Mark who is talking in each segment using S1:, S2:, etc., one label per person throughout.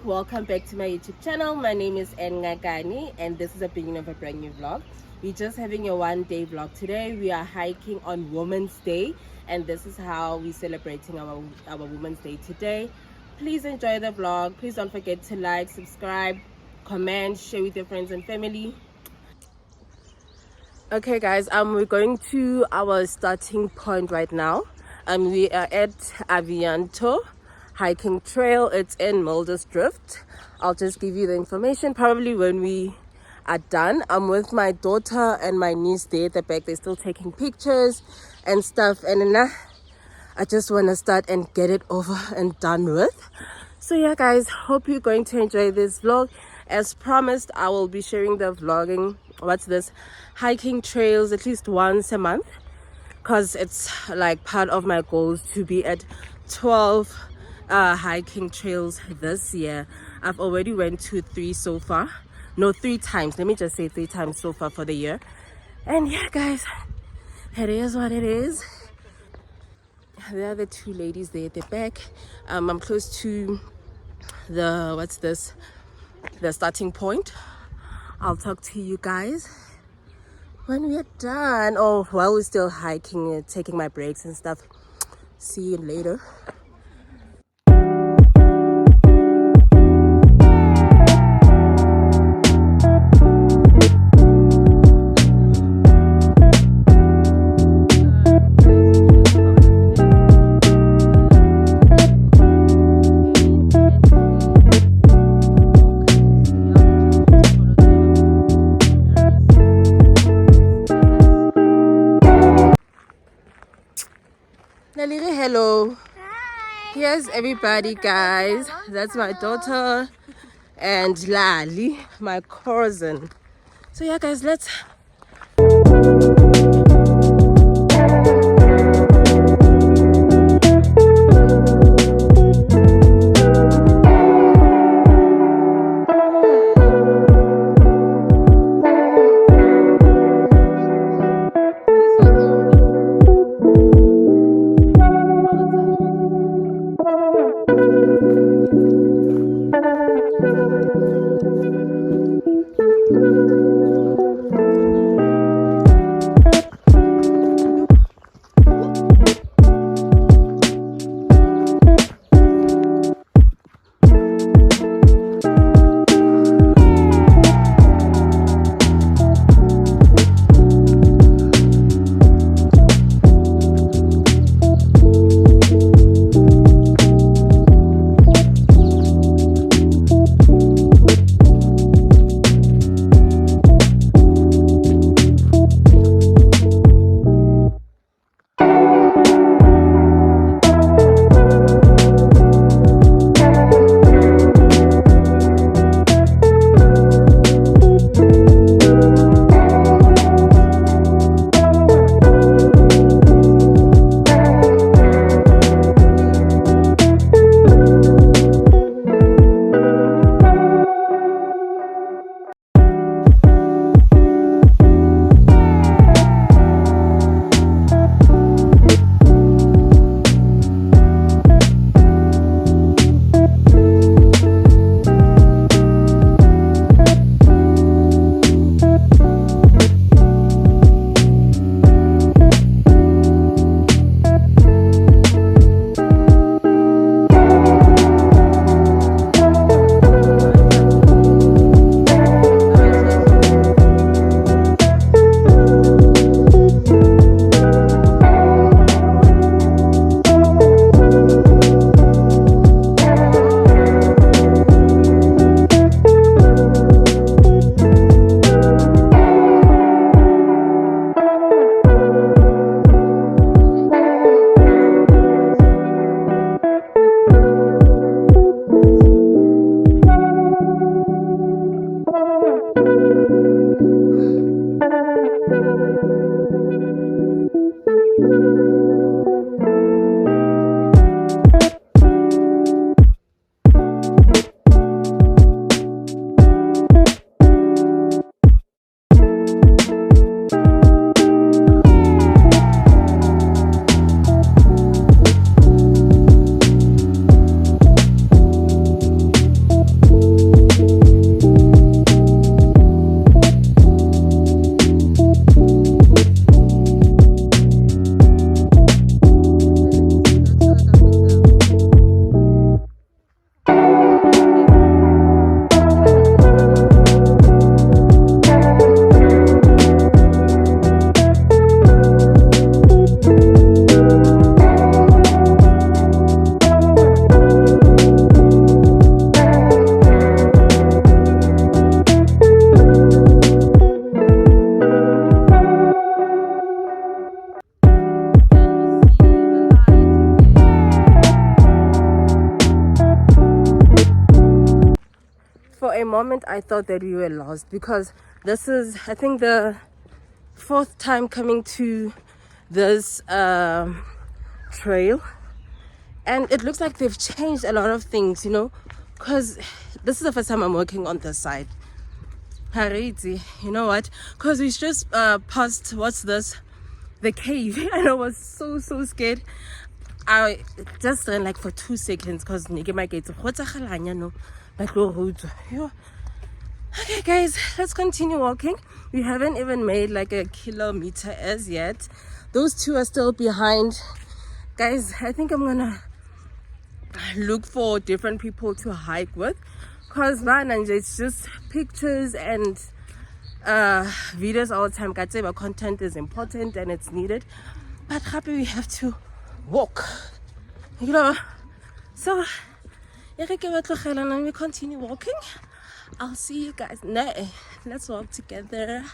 S1: Welcome back to my YouTube channel. My name is Ngagani and this is the beginning of a brand new vlog. We're just having a one-day vlog today. We are hiking on Women's Day and this is how we're celebrating our Women's Day today. Please enjoy the vlog. Please don't forget to like, subscribe, comment, share with your friends and family. Okay guys, we're going to our starting point right now. We are at Avianto hiking trail. It's in Mulder's Drift. I'll just give you the information probably when we are done. I'm with my daughter and my niece there at the back. They're still taking pictures and stuff, and I just want to start and get it over and done with. So yeah guys, hope you're going to enjoy this vlog. As promised, I will be sharing the hiking trails at least once a month, because it's like part of my goals to be at 12 hiking trails this year. I've already went to 3 so far. No, 3 times. Let me just say 3 times so far for the year. And yeah guys, it is what it is. There are the 2 ladies there at the back. I'm close to the the starting point. I'll talk to you guys when we're done, or while we're still hiking, taking my breaks and stuff. See you later. Hello.
S2: Hi.
S1: Here's everybody guys. That's my daughter and Lali, my cousin. So yeah guys, let's a moment I thought that we were lost, because this is, I think, the 4th time coming to this trail, and it looks like they've changed a lot of things, you know, because this is the first time I'm walking on this side. Hariti, you know what, because we just passed, what's this, the cave. And I was so scared. I just ran like for 2 seconds because okay guys, let's continue walking. We haven't even made like a kilometer as yet. Those 2 are still behind. Guys, I think I'm gonna look for different people to hike with, because it's just pictures and videos all the time. But content is important and it's needed, but happy we have to walk, you know. So we continue walking. I'll see you guys. Let's walk together.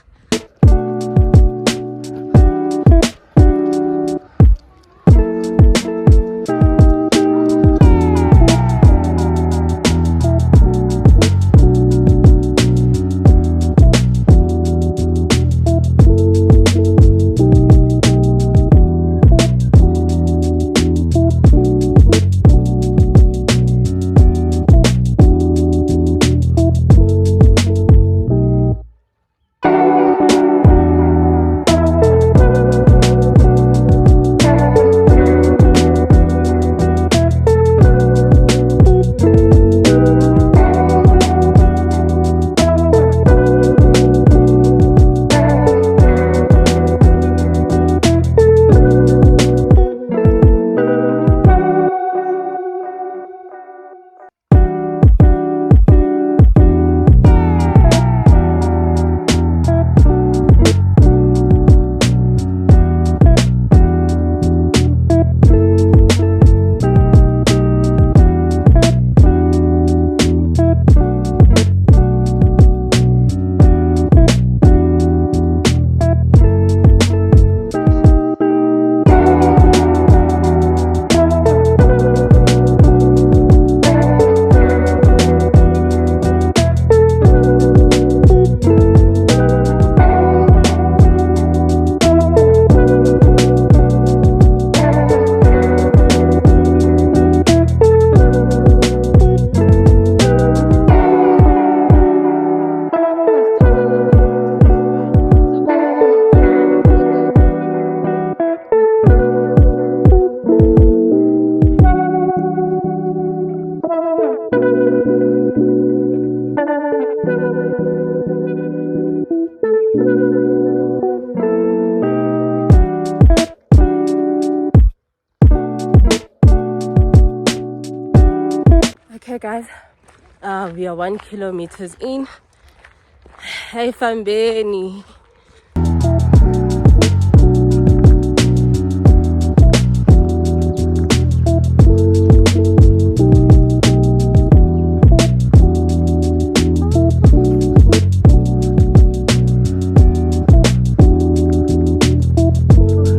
S1: Okay guys, we are 1 kilometer in. Hey Fambeni.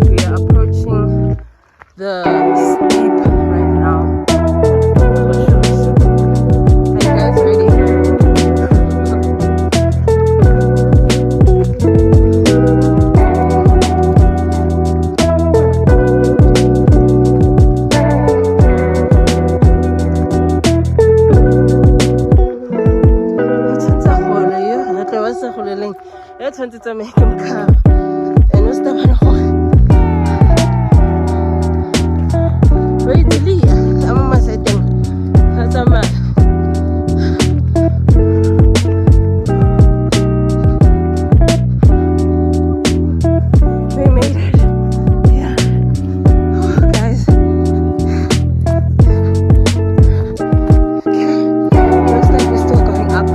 S1: We are approaching the steep right now. Are you guys ready? To make him come and what's the one wait till he I'm a setting that's a man. We made it. Yeah. Oh, guys. Okay. Looks like we're still going up.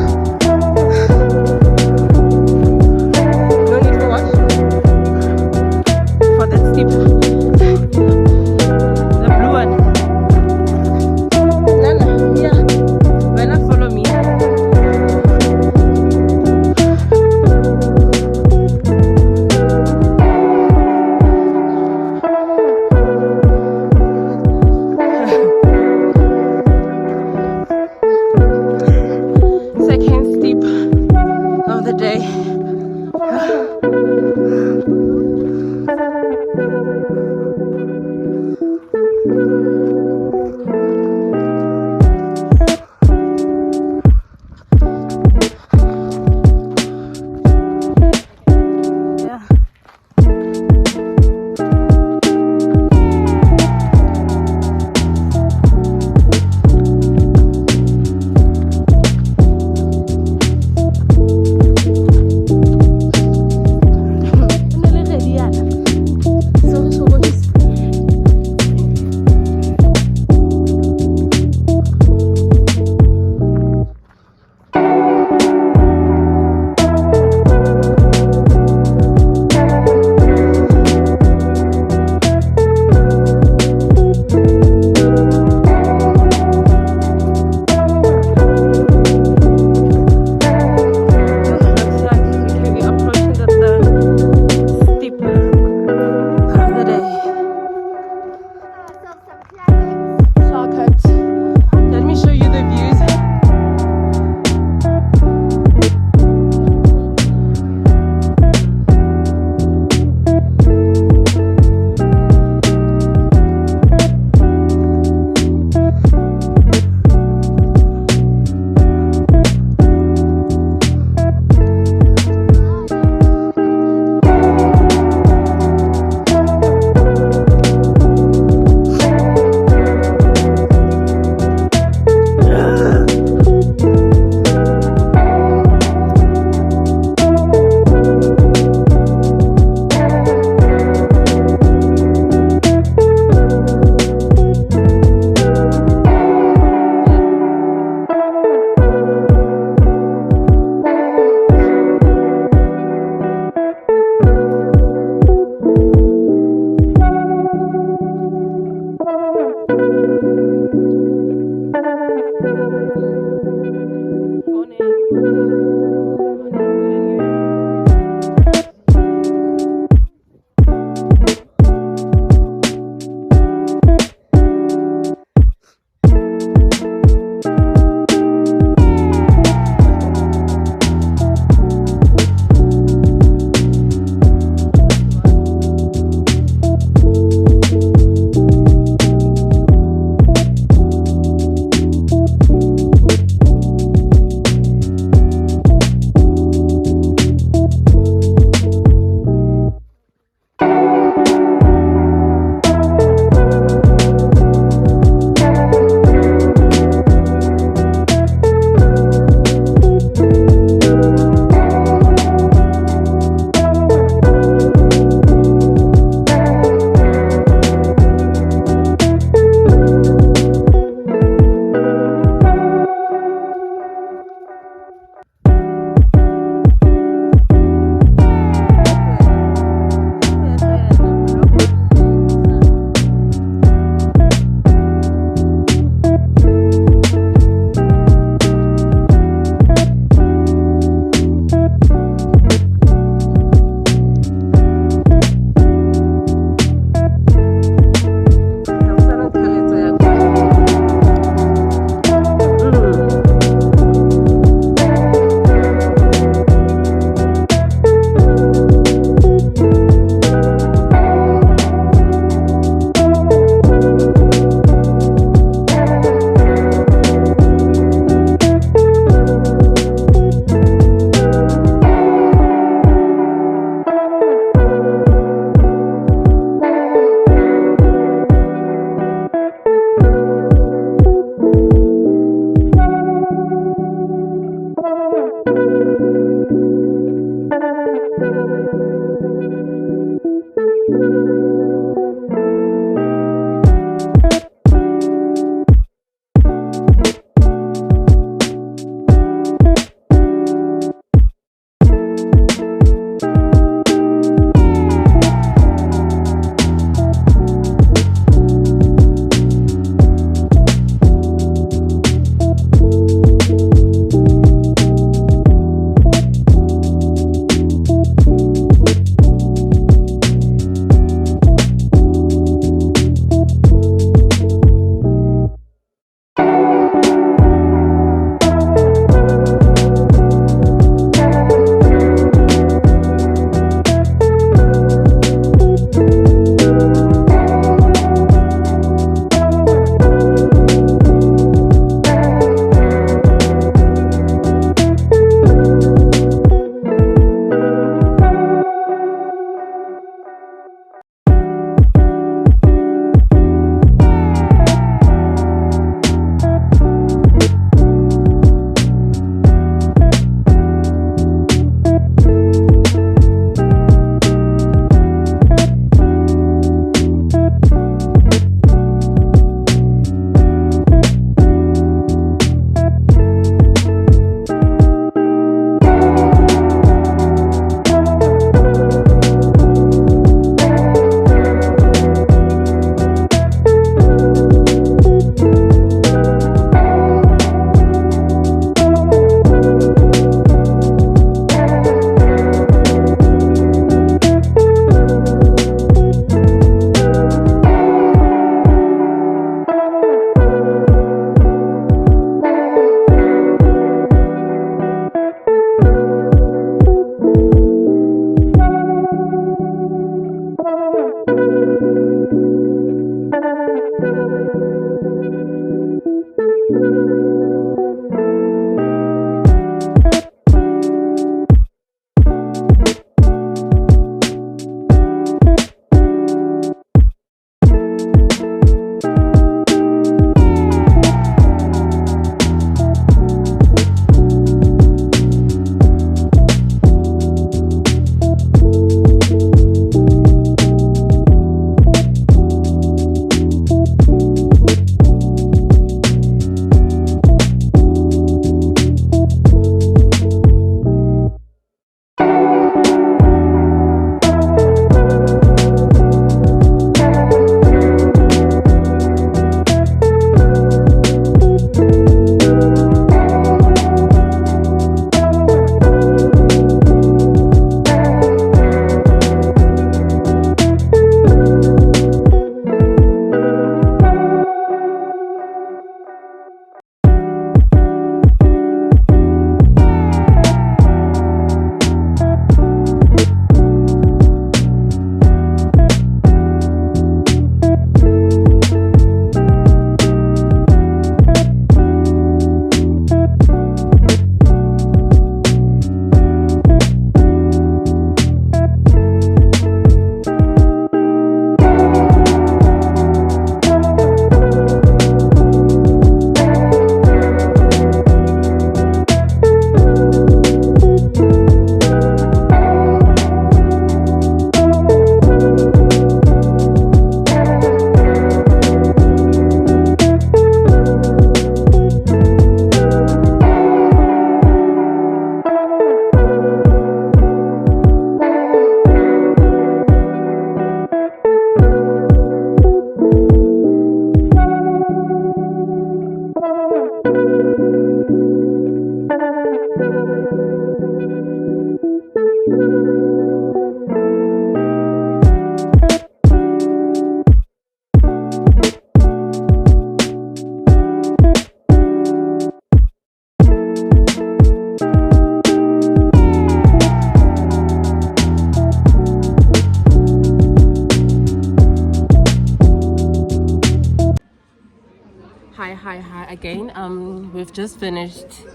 S1: again. We've just finished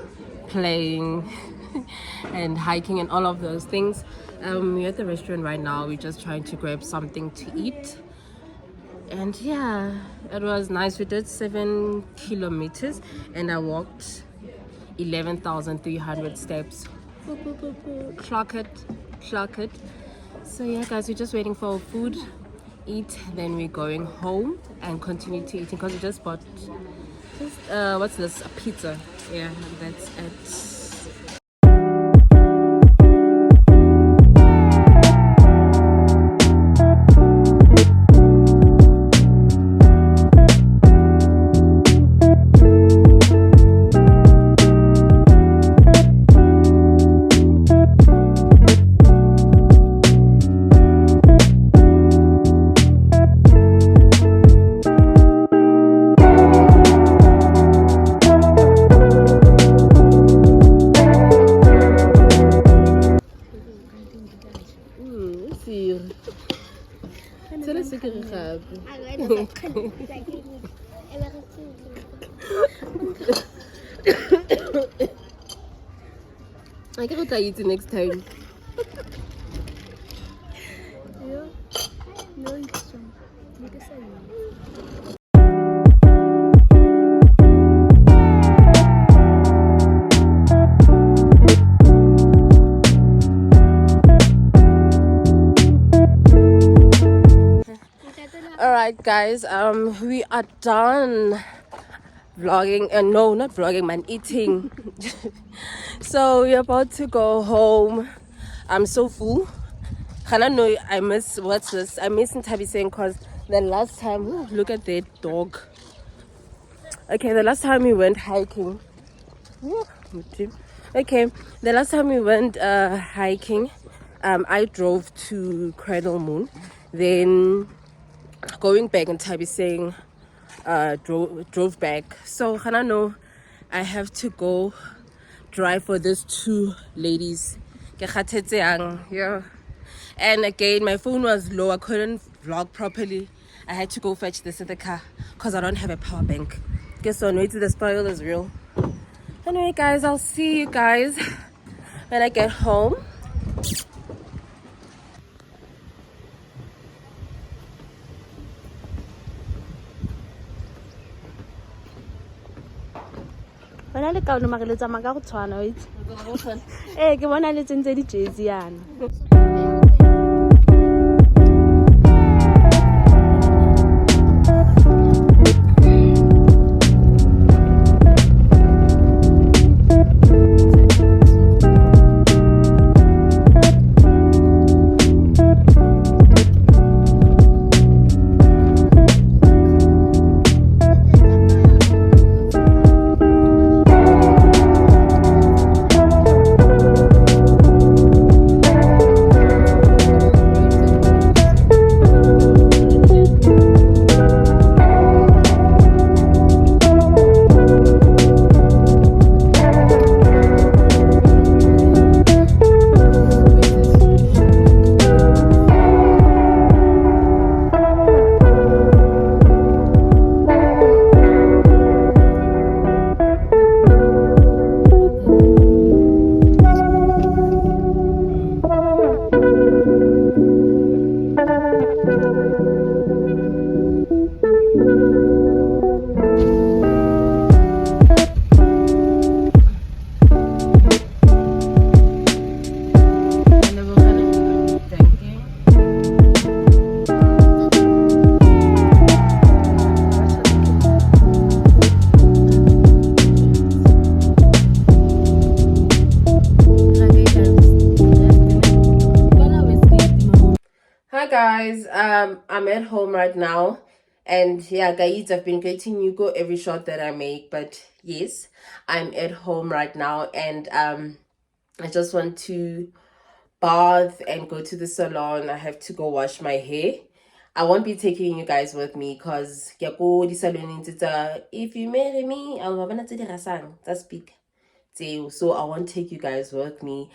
S1: playing and hiking and all of those things. We're at the restaurant right now. We're just trying to grab something to eat. And yeah, it was nice. We did 7 kilometers and I walked 11,300 steps. Clock it, clock it. So yeah guys, we're just waiting for our food, eat, then we're going home and continue to eating because we just bought what's this, a pizza. Yeah, that's it. I can tell you the next time. Alright guys, we are done vlogging, and no, not vlogging man, eating. So we're about to go home. I'm so full. I know I miss, what's this, I miss Ntabi saying because the last time, ooh, look at that dog. Okay, the last time we went hiking, okay, the last time we went hiking, I drove to Cradle Moon, then going back, and Tabi saying drove back. So I know I have to go drive for these two ladies. Yeah. And again, my phone was low. I couldn't vlog properly. I had to go fetch this in the car because I don't have a power bank. Guess on wait till the spoil is real. Anyway guys, I'll see you guys when I get home.
S2: Bona le ka o nna le tsamaya ka go tshwana o itse ke bona le tsentse di jezi yana.
S1: Guys, I'm at home right now, and yeah guys, I've been getting you go every shot that I make, but yes, I'm at home right now, and I just want to bath and go to the salon. I have to go wash my hair. I won't be taking you guys with me because if you marry me, I'll speak. So I won't take you guys with me.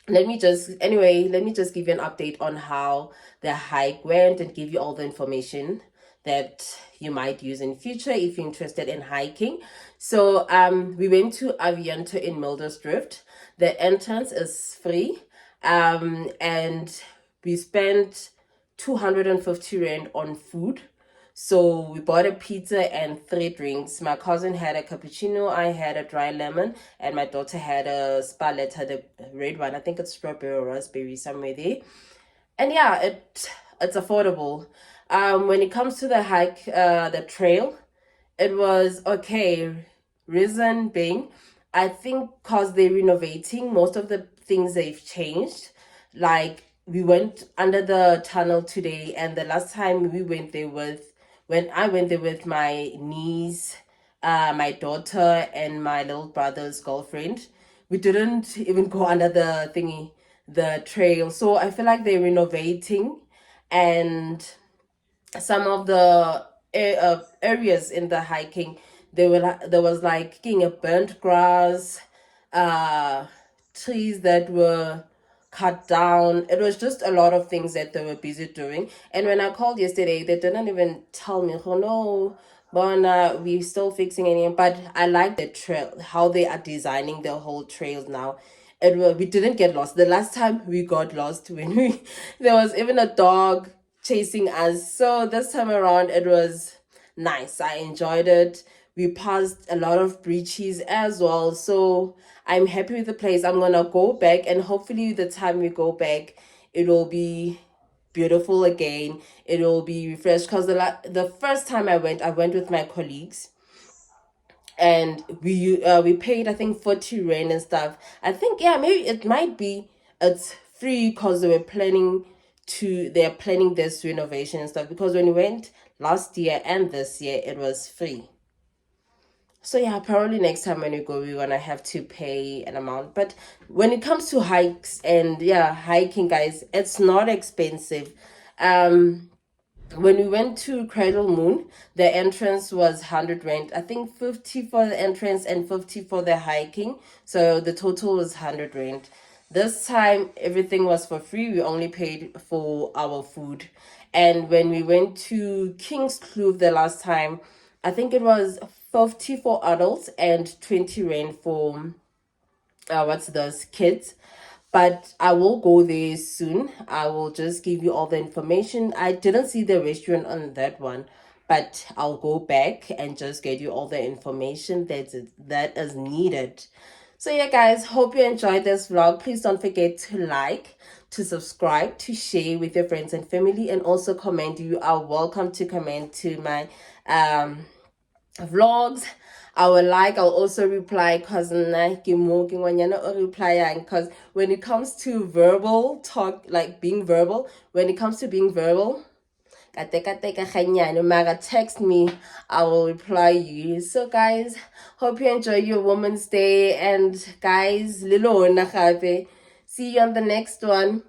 S1: Let me just give you an update on how the hike went and give you all the information that you might use in future if you're interested in hiking. So we went to Avianto in Mildersdrift. The entrance is free, and we spent 250 rand on food. So we bought a pizza and 3 drinks. My cousin had a cappuccino, I had a dry lemon, and my daughter had a spaletta, the red one. I think it's strawberry or raspberry, somewhere there. And yeah, it's affordable. When it comes to the hike, the trail, it was okay. Reason being, I think because they're renovating, most of the things they've changed. Like we went under the tunnel today, and the last time we went there with when I went there with my niece, my daughter, and my little brother's girlfriend, we didn't even go under the thingy, the trail. So I feel like they're renovating, and some of the areas in the hiking, there was like king of burnt grass, uh trees that were cut down. It was just a lot of things that they were busy doing. And when I called yesterday, they didn't even tell me, oh no, but we're still fixing it. But I like the trail, how they are designing the whole trails now. We didn't get lost. The last time we got lost when we there was even a dog chasing us. So this time around it was nice. I enjoyed it. We passed a lot of breaches as well. So I'm happy with the place. I'm gonna go back, and hopefully the time we go back it'll be beautiful again. It'll be refreshed, because the first time I went with my colleagues, and we paid I think 40 rand and stuff. I think, yeah, maybe it might be it's free because they're planning this renovation and stuff, because when we went last year and this year it was free. So yeah, probably next time when we go, we're gonna have to pay an amount. But when it comes to hikes and yeah, hiking, guys, it's not expensive. Um, when we went to Cradle Moon, the entrance was 100 rand. I think 50 for the entrance and 50 for the hiking. So the total was 100 rand. This time everything was for free. We only paid for our food. And when we went to King's Kloof the last time, I think it was 50 for adults and 20 rand for what's those kids. But I will go there soon. I will just give you all the information. I didn't see the restaurant on that one, but I'll go back and just get you all the information that is needed. So yeah, guys, hope you enjoyed this vlog. Please don't forget to like, to subscribe, to share with your friends and family, and also comment. You are welcome to comment to my vlogs. I'll also reply, because because when it comes to verbal talk, like being verbal, when it comes to being verbal, text me, I will reply you. So guys, hope you enjoy your Women's Day, and guys, see you on the next one.